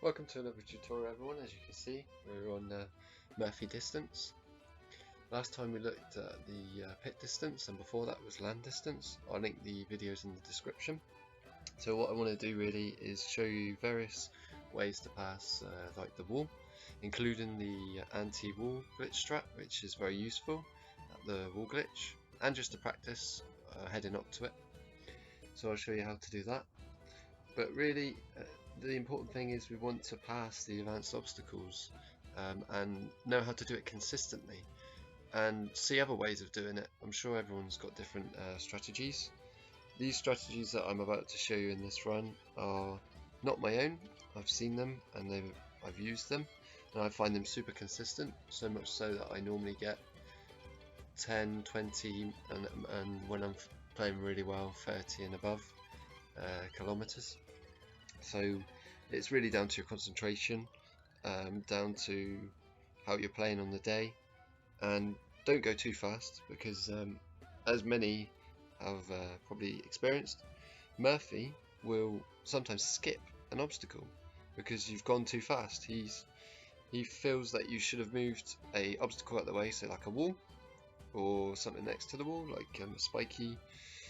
Welcome to another tutorial, everyone. As you can see, we're on Murfy distance. Last time we looked at the pit distance, and before that was land distance. I'll link the videos in the description. So what I want to do really is show you various ways to pass like the wall, including the anti-wall glitch strat, which is very useful at the wall glitch, and just to practice heading up to it. So I'll show you how to do that. But really, the important thing is we want to pass the advanced obstacles and know how to do it consistently and see other ways of doing it. I'm sure everyone's got different strategies. These strategies that I'm about to show you in this run are not my own. I've seen them and I've used them, and I find them super consistent, so much so that I normally get 10, 20 and when I'm playing really well, 30 and above kilometers. So it's really down to your concentration, down to how you're playing on the day, and don't go too fast because as many have probably experienced, Murfy will sometimes skip an obstacle because you've gone too fast. He feels that you should have moved a obstacle out of the way, so like a wall or something next to the wall, like a spiky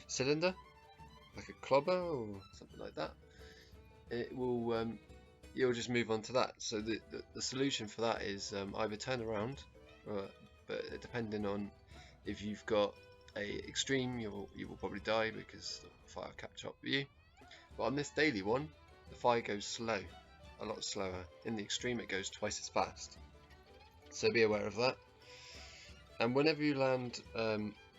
cylinder, like a clobber or something like that. It will you'll just move on to that. So the solution for that is either turn around, but depending on if you've got a extreme, you will probably die because the fire will catch up with you. But on this daily one, the fire goes slow, a lot slower. In the extreme, it goes twice as fast. So be aware of that. And whenever you land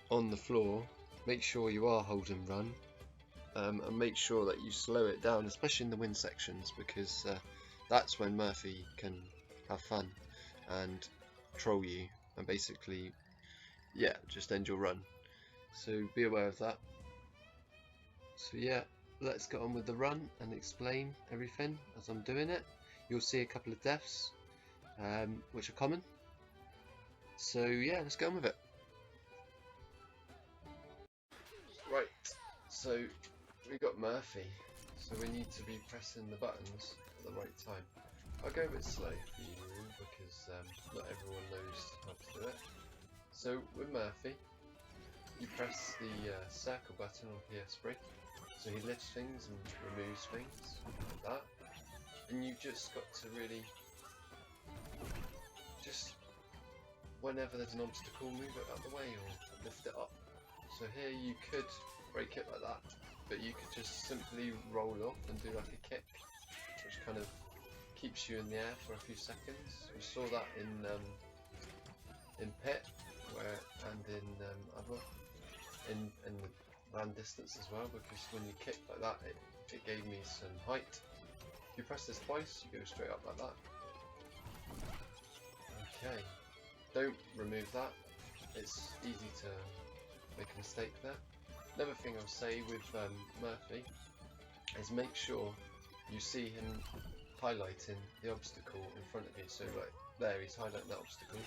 on the floor, make sure you are hold and run. And make sure that you slow it down, especially in the wind sections, because that's when Murfy can have fun and troll you and basically, yeah, just end your run. So be aware of that. So yeah, let's get on with the run and explain everything as I'm doing it. You'll see a couple of deaths, which are common. So yeah, let's get on with it. Right, so we got Murfy, so we need to be pressing the buttons at the right time. I'll go a bit slow for you because not everyone knows how to do it. So with Murfy, you press the circle button on PS3, so he lifts things and removes things like that, and you've just got to really just whenever there's an obstacle, move it out the way or lift it up. So here you could break it like that, but you could just simply roll off and do like a kick, which kind of keeps you in the air for a few seconds. We saw that in pit, and in the land distance as well, because when you kick like that, it gave me some height. If you press this twice, you go straight up like that. Okay, don't remove that. It's easy to make a mistake there. Another thing I'll say with Murfy is make sure you see him highlighting the obstacle in front of you. So like there, he's highlighting that obstacle.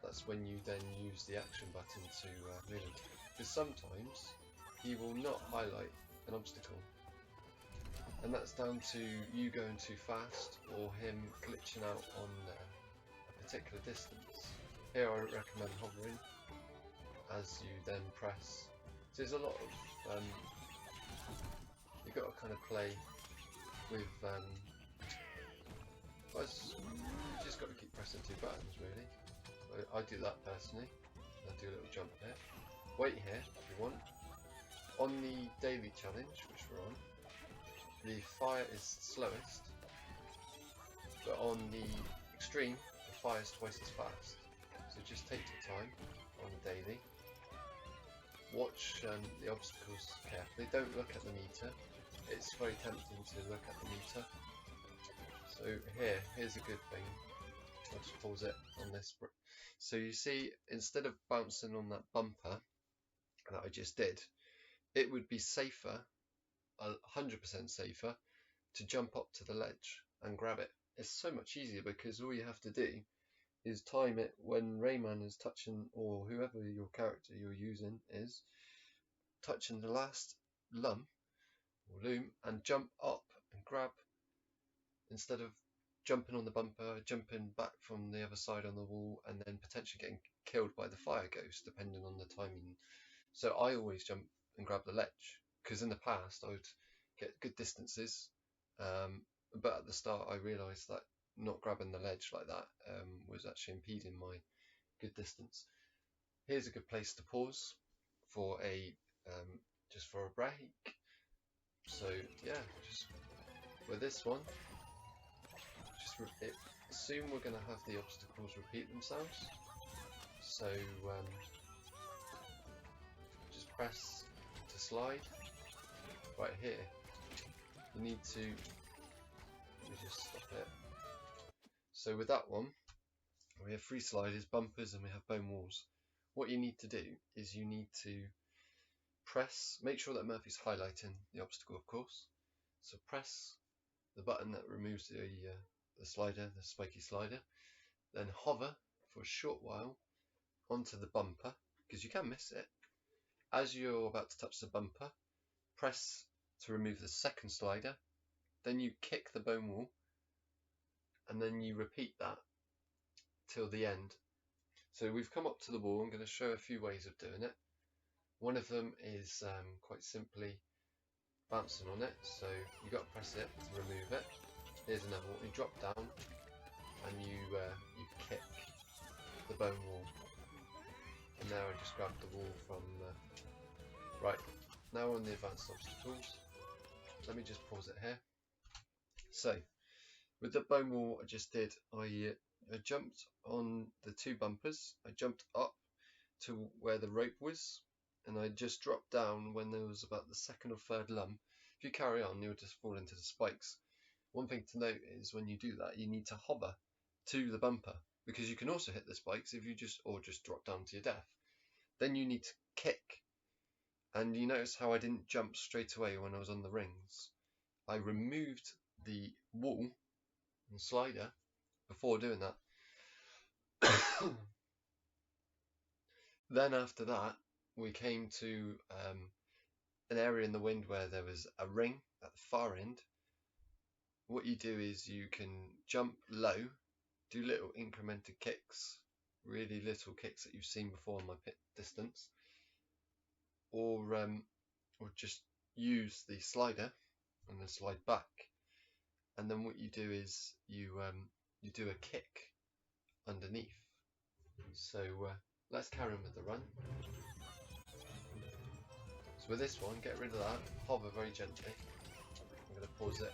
That's when you then use the action button to move him. Because sometimes he will not highlight an obstacle, and that's down to you going too fast or him glitching out on a particular distance. Here I recommend hovering as you then press. So there's a lot of you've got to kind of play with you just got to keep pressing two buttons really. I do that personally. I do a little jump here. Wait here if you want. On the daily challenge, which we're on, the fire is slowest, but on the extreme, the fire is twice as fast. So just take your time on the daily. Watch the obstacles carefully. Don't look at the meter. It's very tempting to look at the meter. So here's a good thing. I'll just pause it on this. So you see, instead of bouncing on that bumper that I just did, it would be safer, 100% safer, to jump up to the ledge and grab it. It's so much easier because all you have to do is time it when Rayman is touching, or whoever your character you're using is touching the last lump or loom, and jump up and grab instead of jumping on the bumper, jumping back from the other side on the wall, and then potentially getting killed by the fire ghost, depending on the timing. So I always jump and grab the ledge, because in the past I would get good distances, but at the start I realised that not grabbing the ledge like that was actually impeding my good distance. Here's a good place to pause for a just for a break. So yeah, just with this one, assume we're going to have the obstacles repeat themselves. So just press to slide. Right here, you need to, let me just stop it. So with that one, we have 3 sliders, bumpers, and we have bone walls. What you need to do is you need to press, make sure that Murphy's highlighting the obstacle, of course. So press the button that removes the slider, the spiky slider, then hover for a short while onto the bumper, because you can miss it. As you're about to touch the bumper, press to remove the second slider, then you kick the bone wall, and then you repeat that till the end. So we've come up to the wall. I'm going to show a few ways of doing it. One of them is quite simply bouncing on it, so you've got to press it to remove it. Here's another one. You drop down and you kick the bone wall. And now I just grabbed the wall from right. Now on the advanced obstacles, let me just pause it here. So with the bone wall I just did, I jumped on the 2 bumpers, I jumped up to where the rope was, and I just dropped down when there was about the 2nd or 3rd lump. If you carry on, you'll just fall into the spikes. One thing to note is when you do that, you need to hover to the bumper, because you can also hit the spikes if you just drop down to your death. Then you need to kick, and you notice how I didn't jump straight away when I was on the rings. I removed the wall and slider before doing that. Then after that, we came to an area in the wind where there was a ring at the far end. What you do is you can jump low, do little incremented kicks, really little kicks that you've seen before in my pit distance, or just use the slider and then slide back. And then what you do is you do a kick underneath. So let's carry on with the run. So with this one, get rid of that, hover very gently. I'm going to pause it.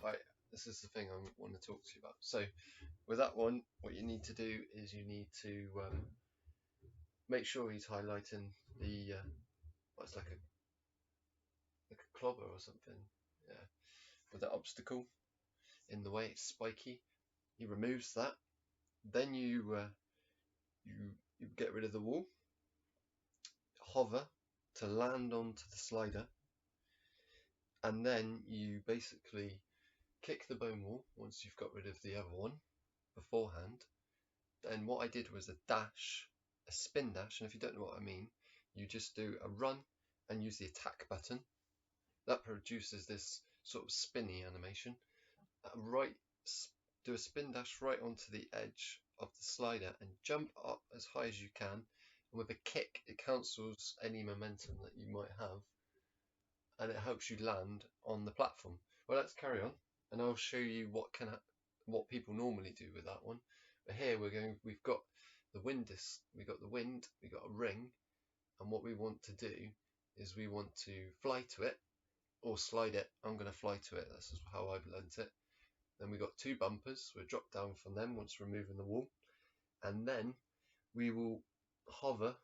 Right, this is the thing I want to talk to you about. So with that one, what you need to do is you need to make sure he's highlighting the what's like a clobber or something, yeah, with that obstacle in the way. It's spiky. He removes that. Then you get rid of the wall, hover to land onto the slider, and then you basically kick the bone wall once you've got rid of the other one beforehand. Then what I did was a dash, a spin dash, and if you don't know what I mean, you just do a run and use the attack button. That produces this sort of spinny animation. Do a spin dash right onto the edge of the slider and jump up as high as you can. And with a kick, it cancels any momentum that you might have, and it helps you land on the platform. Well, let's carry on, and I'll show you what people normally do with that one. But here we've got the wind, we've got a ring, and what we want to do is we want to fly to it or slide it. I'm going to fly to it. This is how I've learnt it. Then we've got 2 bumpers. We'll drop down from them once removing the wall, and then we will hover,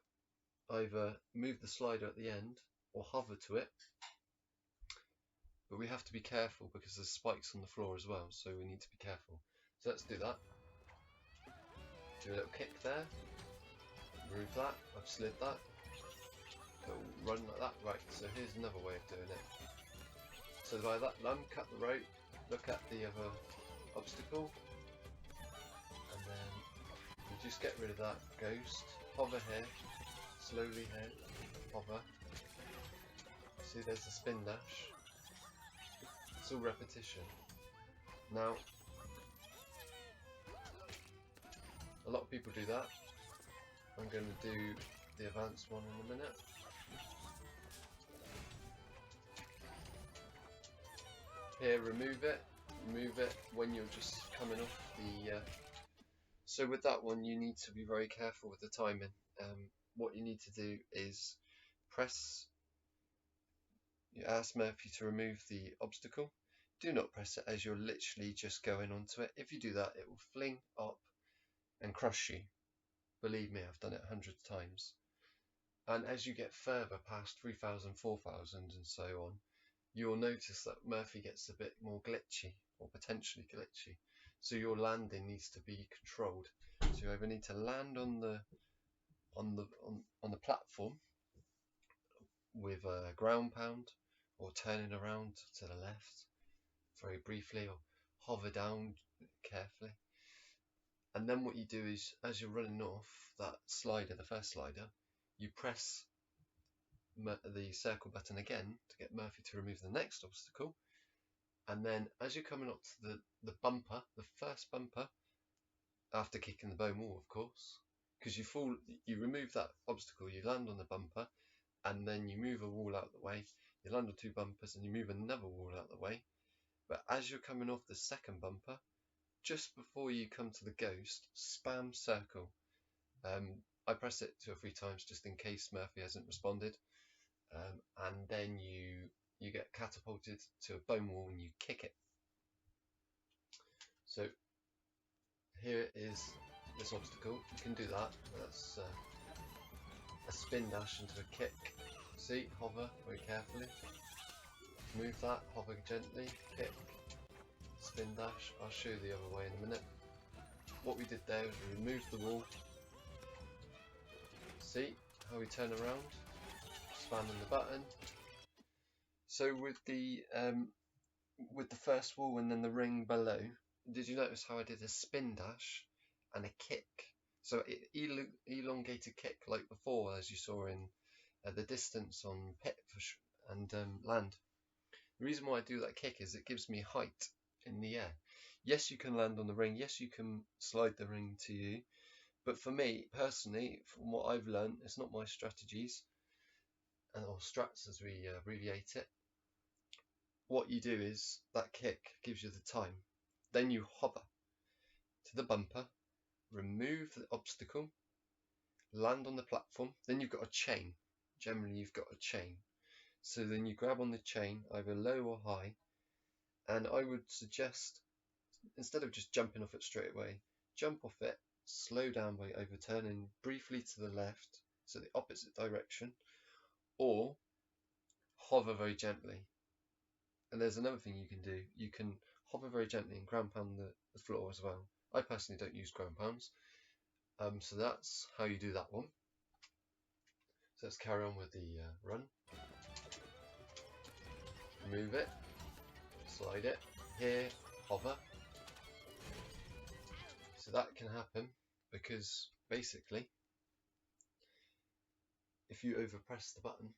either move the slider at the end or hover to it. But we have to be careful because there's spikes on the floor as well, so we need to be careful. So let's do that. Do a little kick there. Remove that. I've slid that. Little run like that. Right, so here's another way of doing it. So by that lump, cut the rope, look at the other obstacle, and then you just get rid of that ghost. Hover here, slowly here, hover. See, there's a spin dash. It's all repetition. Now, a lot of people do that. I'm going to do the advanced one in a minute. Here, remove it when you're just coming off the... So with that one, you need to be very careful with the timing. What you need to do is you ask Murphy to remove the obstacle. Do not press it as you're literally just going onto it. If you do that, it will fling up and crush you. Believe me, I've done it hundreds of times. And as you get further past 3,000, 4,000 and so on, you'll notice that Murphy gets a bit more glitchy, or potentially glitchy. So your landing needs to be controlled. So you either need to land on the platform with a ground pound, or turning around to the left very briefly, or hover down carefully. And then what you do is, as you're running off that slider, the first slider, you press the circle button again to get Murphy to remove the next obstacle. And then as you're coming up to the bumper, the first bumper, after kicking the bone wall, of course, because you remove that obstacle, you land on the bumper, and then you move a wall out the way, you land on two bumpers, and you move another wall out the way. But as you're coming off the second bumper, just before you come to the ghost, spam circle. I press it 2 or 3 times just in case Murphy hasn't responded, and then you get catapulted to a bone wall and you kick it. So here is this obstacle. You can do that. That's a spin dash into a kick. See, hover very carefully. Move that, hover gently, kick, spin dash. I'll show you the other way in a minute. What we did there was we removed the wall. See how we turn around, spamming the button. So with the first wall and then the ring below, did you notice how I did a spin dash and a kick? So it elongated kick like before, as you saw in the distance on pit and land. The reason why I do that kick is it gives me height in the air. Yes, you can land on the ring. Yes, you can slide the ring to you. But for me, personally, from what I've learned, it's not my strategies, or strats as we abbreviate it. What you do is, that kick gives you the time. Then you hover to the bumper, remove the obstacle, land on the platform, then you've got a chain. Generally, you've got a chain. So then you grab on the chain, either low or high, and I would suggest, instead of just jumping off it straight away, jump off it, slow down by overturning briefly to the left, so the opposite direction, or hover very gently. And there's another thing you can do. You can hover very gently and ground pound the floor as well. I personally don't use ground pounds. So that's how you do that one. So let's carry on with the run. Move it, slide it, here, hover. So that can happen because basically, if you overpress the button,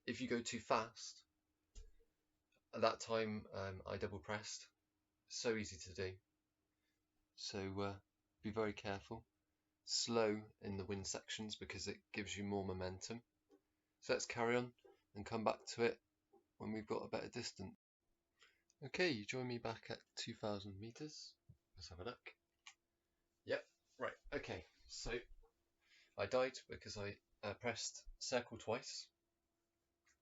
if you go too fast, at that time I double pressed. So easy to do. So be very careful. Slow in the wind sections because it gives you more momentum. So let's carry on and come back to it when we've got a better distance. Okay, you join me back at 2,000 meters. Let's have a look. Yep, right, okay. So I died because I pressed circle twice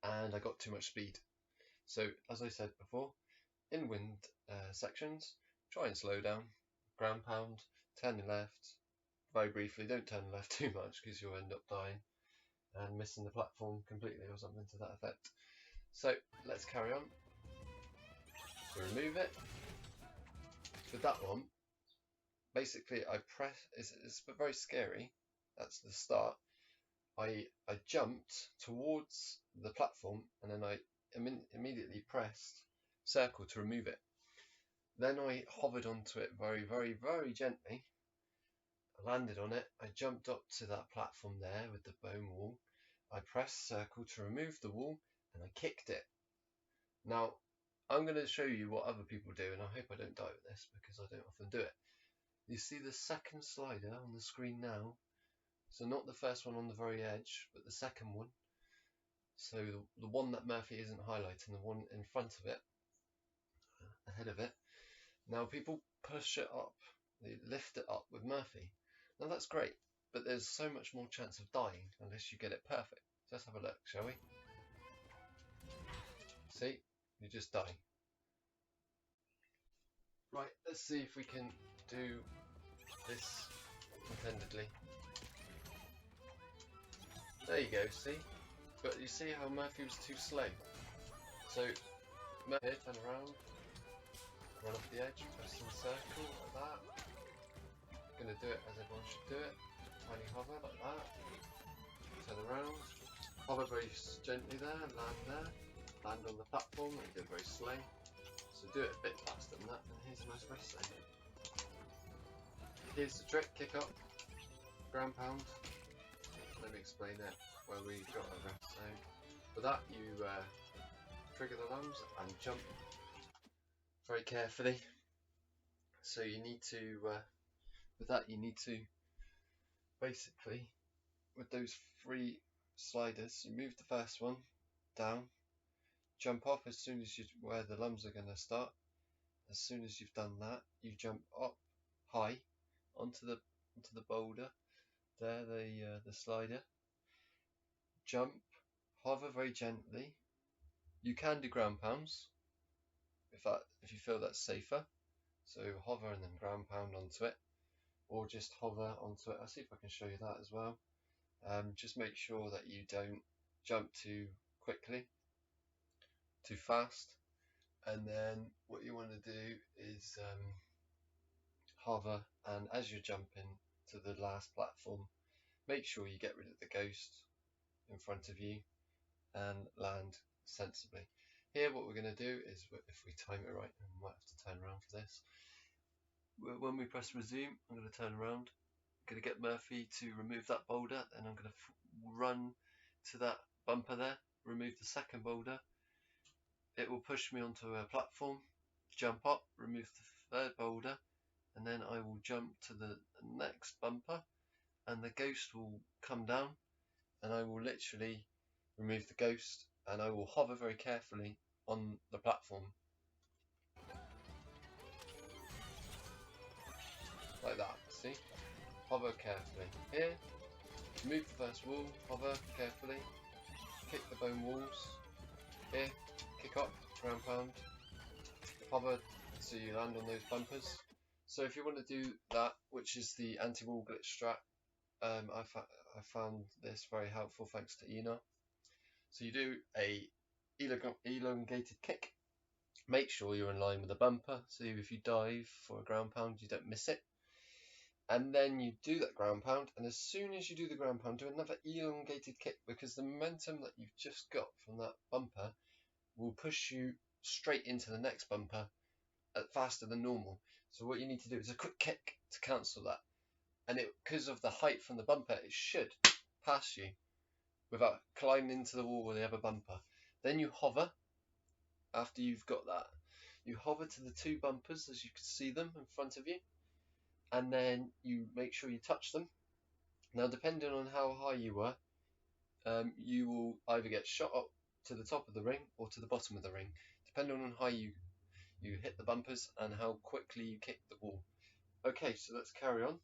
and I got too much speed. So as I said before, in wind sections, try and slow down, ground pound, turn left, very briefly, don't turn left too much because you'll end up dying and missing the platform completely or something to that effect. So let's carry on. So remove it. With that one, basically I press, it's very scary, that's the start. I jumped towards the platform and then I immediately pressed circle to remove it. Then I hovered onto it very, very, very gently. I landed on it. I jumped up to that platform there with the bone wall. I pressed circle to remove the wall and I kicked it. Now, I'm going to show you what other people do, and I hope I don't die with this because I don't often do it. You see the second slider on the screen now, so not the first one on the very edge, but the second one. So the one that Murphy isn't highlighting, the one in front of it, ahead of it. Now people push it up, they lift it up with Murphy. Now that's great, but there's so much more chance of dying unless you get it perfect. So let's have a look, shall we? See, you just die. Right, let's see if we can do this intendedly. There you go, see? But you see how Murphy was too slow. So, Murphy, turn around, run off the edge, press in circle like that. Gonna do it as everyone should do it. Tiny hover like that. Turn around, hover very gently there, land on the platform, and go very slow. So do it a bit faster than that, and here's a nice rest zone. Here's the trick, kick up, ground pound. Let me explain it where we got a rest zone. For that you trigger the lambs and jump very carefully. So you need to, with that you need to basically, with those 3 sliders, you move the first one down, jump up as soon as you, where the lambs are going to start. As soon as you've done that, you jump up high onto the boulder there, the slider. Jump, hover very gently. You can do ground pounds if you feel that's safer. So hover and then ground pound onto it, or just hover onto it. I'll see if I can show you that as well. Just make sure that you don't jump too quickly, too fast. And then what you want to do is hover, and as you're jumping to the last platform, make sure you get rid of the ghost in front of you and land sensibly. Here what we're going to do is, if we time it right, and we might have to turn around for this, when we press resume, I'm going to turn around, I'm going to get Murphy to remove that boulder, and I'm going to run to that bumper there, remove the second boulder. It will push me onto a platform, jump up, remove the third boulder, and then I will jump to the next bumper, and the ghost will come down, and I will literally remove the ghost, and I will hover very carefully on the platform like that. See, hover carefully here, remove the first wall, hover carefully, kick the bone walls here, kick up, ground pound, hover so you land on those bumpers. So if you want to do that, which is the anti-wall glitch strat, I found this very helpful thanks to Ina. So you do a elongated kick. Make sure you're in line with the bumper, so if you dive for a ground pound you don't miss it. And then you do that ground pound, and as soon as you do the ground pound, do another elongated kick, because the momentum that you've just got from that bumper will push you straight into the next bumper faster than normal. So what you need to do is a quick kick to cancel that, and because of the height from the bumper, it should pass you without climbing into the wall with the other bumper. Then you hover. After you've got that, you hover to the 2 bumpers as you can see them in front of you, and then you make sure you touch them. Now depending on how high you were, you will either get shot up to the top of the ring or to the bottom of the ring, depending on how you hit the bumpers and how quickly you kick the wall. Okay, so let's carry on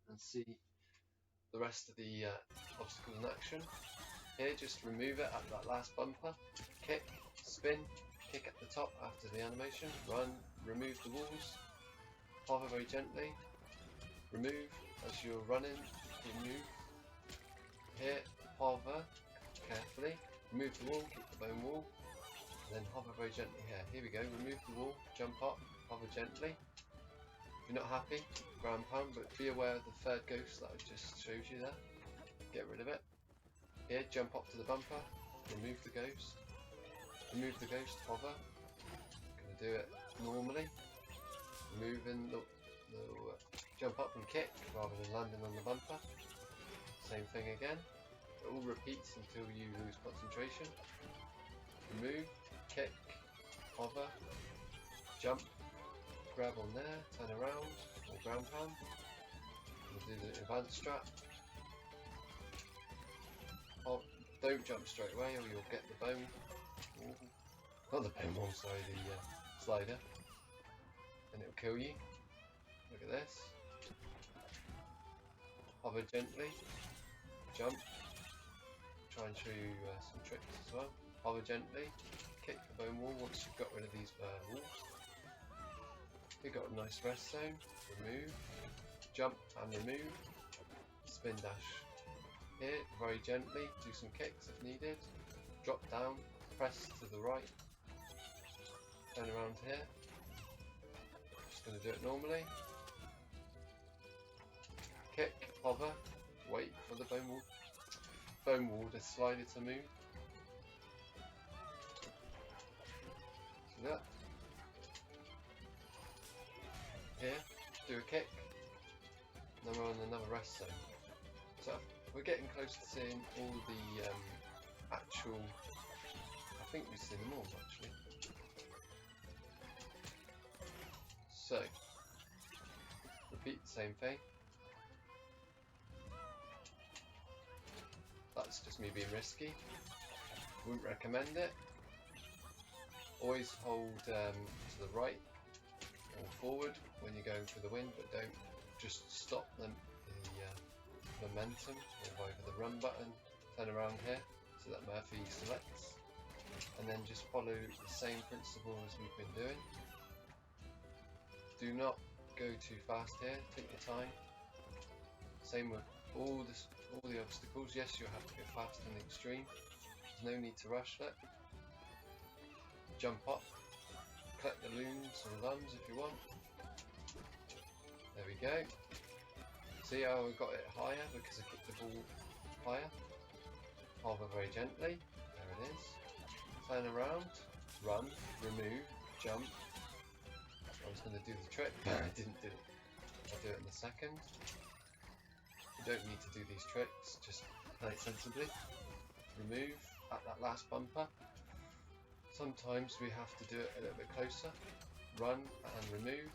and see the rest of the obstacles in action. Here, just remove it at that last bumper, kick, spin, kick at the top after the animation, run, remove the walls, hover very gently, remove as you're running, remove, here, hover carefully, remove the wall, keep the bone wall, and then hover very gently here. Here we go, remove the wall, jump up, hover gently. If you're not happy, ground pound, but be aware of the third ghost that I just showed you there. Get rid of it. Here, jump up to the bumper, remove the ghost, hover. Gonna do it normally. Removing the jump up and kick rather than landing on the bumper. Same thing again. It all repeats until you lose concentration. Remove, kick, hover, jump, grab on there, turn around, or ground pound. We'll do the advanced strat. Oh, don't jump straight away or you'll get the bone. Not the bone wall, sorry, the slider. And it'll kill you. Look at this. Hover gently, jump. Try and show you some tricks as well. Hover gently, kick the bone wall once you've got rid of these walls. You've got a nice rest zone, remove, jump and remove, spin dash. Here, very gently, do some kicks if needed, drop down, press to the right, turn around here, just going to do it normally, kick, hover, wait for the bone wall, the slider to move, so that, here, do a kick, and then we're on another rest zone. So we're getting close to seeing all the actual, I think we've seen them all actually. So, repeat the same thing. That's just me being risky. Wouldn't recommend it. Always hold to the right or forward when you're going through the wind, but don't just stop them. Momentum with either the run button, turn around here so that Murphy selects, and then just follow the same principle as we've been doing. Do not go too fast here, take your time. Same with all the obstacles. Yes, you'll have to go fast in the extreme. There's no need to rush it. Jump up, collect the looms and lums if you want. There we go. See how I got it higher because I kicked the ball higher. Hover very gently. There it is. Turn around, run, remove, jump. I was going to do the trick, but I didn't do it. I'll do it in a second. You don't need to do these tricks, just play it sensibly. Remove at that last bumper. Sometimes we have to do it a little bit closer. Run and remove.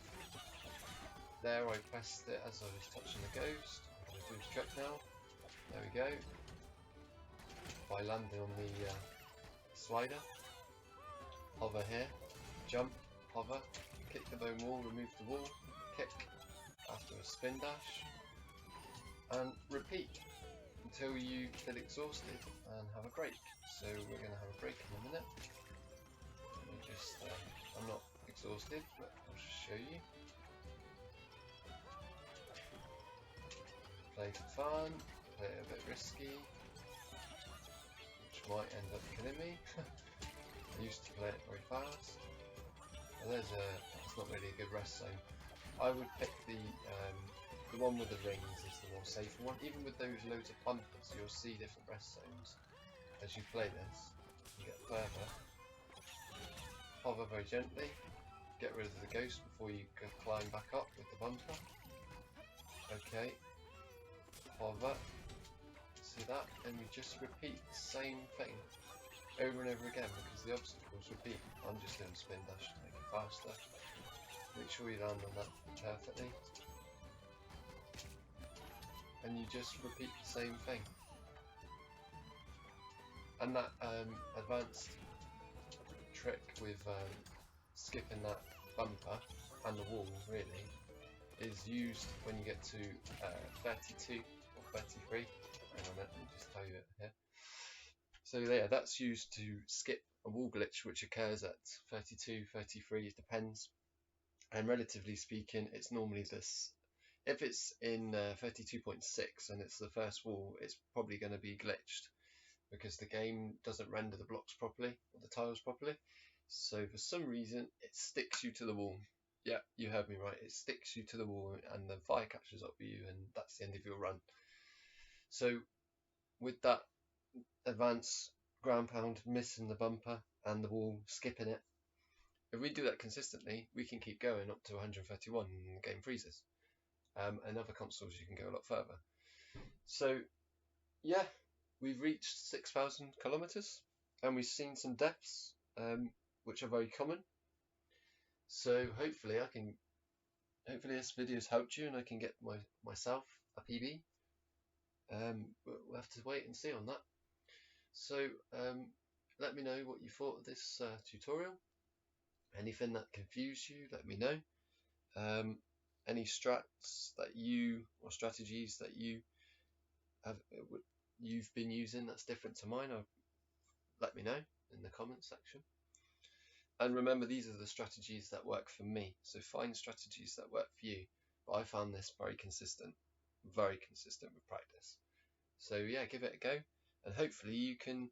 There I pressed it as I was touching the ghost. I'm going to do the trick now. There we go. By landing on the slider. Hover here. Jump. Hover. Kick the bone wall. Remove the wall. Kick. After a spin dash. And repeat until you feel exhausted and have a break. So we're going to have a break in a minute. Let me just, I'm not exhausted, but I'll just show you. Play for fun, play it a bit risky, which might end up killing me. I used to play it very fast. Well, that's not really a good rest zone. I would pick the one with the rings is the more safer one. Even with those loads of bumpers, you'll see different rest zones as you play this. You get further. Hover very gently. Get rid of the ghost before you climb back up with the bumper. Okay. Hover, see that, and we just repeat the same thing over and over again because the obstacles repeat. I'm just doing spin dash to make it faster. Make sure you land on that perfectly, and you just repeat the same thing. And that advanced trick with skipping that bumper and the wall really is used when you get to 32 or 33. Hang on, let me just tell you it here. So yeah, that's used to skip a wall glitch which occurs at 32, 33, it depends. And relatively speaking, it's normally this. If it's in 32.6 and it's the first wall, it's probably going to be glitched because the game doesn't render the blocks properly or the tiles properly. So for some reason, it sticks you to the wall. Yeah, you heard me right. It sticks you to the wall and the fire catches up with you, and that's the end of your run. So with that advanced ground pound, missing the bumper and the wall, skipping it, if we do that consistently, we can keep going up to 131 and the game freezes. And other consoles you can go a lot further. So yeah, we've reached 6,000 kilometers and we've seen some deaths. which are very common. So hopefully this video's helped you and I can get myself a PB. But we'll have to wait and see on that. So let me know what you thought of this tutorial. Anything that confused you, let me know. Any strats that or strategies that you've been using that's different to mine, let me know in the comment section. And remember, these are the strategies that work for me, so find strategies that work for you. But I found this very consistent with practice. So yeah, give it a go, and hopefully you can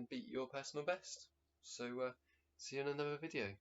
beat your personal best. So see you in another video.